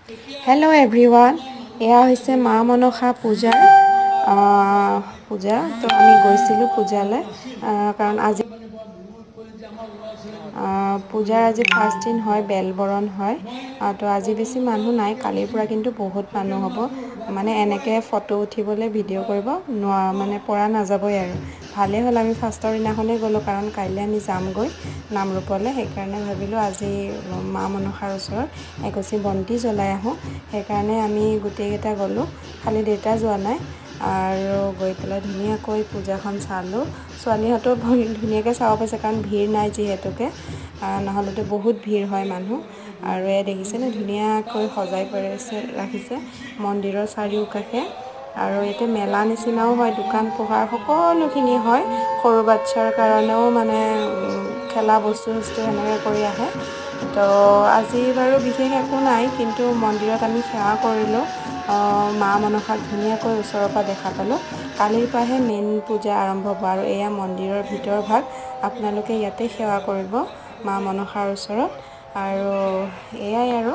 Hello everyone, এয়া হৈছে মা মনসা পূজাৰ পূজা তো আমি গৈছিলোঁ পূজালৈ কাৰণ আজি পূজাৰ আজি ফাৰ্ষ্ট দিন হয় বেলবৰণ হয় তো আজি বেছি মানুহ নাই কালিৰ পৰা কিন্তু বহুত মানুহ হ'ব মানে এনেকৈ ফটো উঠিবলৈ ভিডিঅ' কৰিব মানে পৰা নাযাবই আৰু ভালেই হ'ল আমি ফাৰ্ষ্টৰ দিনাখনেই গ'লোঁ কাৰণ কাইলৈ আমি যামগৈ নামৰূপলৈ সেইকাৰণে ভাবিলোঁ আজি মা মনসাৰ ওচৰত এগছি বন্তি জ্বলাই আহোঁ সেইকাৰণে আমি গোটেইকেইটা গ'লোঁ খালি দেউতা যোৱা নাই আৰু গৈ পেলাই ধুনীয়াকৈ পূজাখন চালোঁ ছোৱালীহঁতেও ধুনীয়াকৈ চাব পাইছে কাৰণ ভিৰ নাই যিহেতুকে নহ'লেতো বহুত ভিৰ হয় মানুহ আৰু এই দেখিছেনে ধুনীয়াকৈ সজাই ৰাখিছে মন্দিৰৰ চাৰিওকাষে আৰু ইয়াতে মেলা নিচিনাও হয় দোকান পোহাৰ সকলোখিনি হয় সৰু বাচ্ছাৰ কাৰণেও মানে খেলা বস্তু সেনেকৈ কৰি আহে তো আজি বাৰু বিশেষ একো নাই কিন্তু মন্দিৰত আমি সেৱা কৰিলোঁ মা মনসাক ধুনীয়াকৈ ওচৰৰ পৰা দেখা পালোঁ কালিৰ পৰাহে মেইন পূজা আৰম্ভ হ'ব আৰু এয়া মন্দিৰৰ ভিতৰ ভাগ আপোনালোকে ইয়াতে সেৱা কৰিব মা মনসাৰ ওচৰত আৰু এয়াই আৰু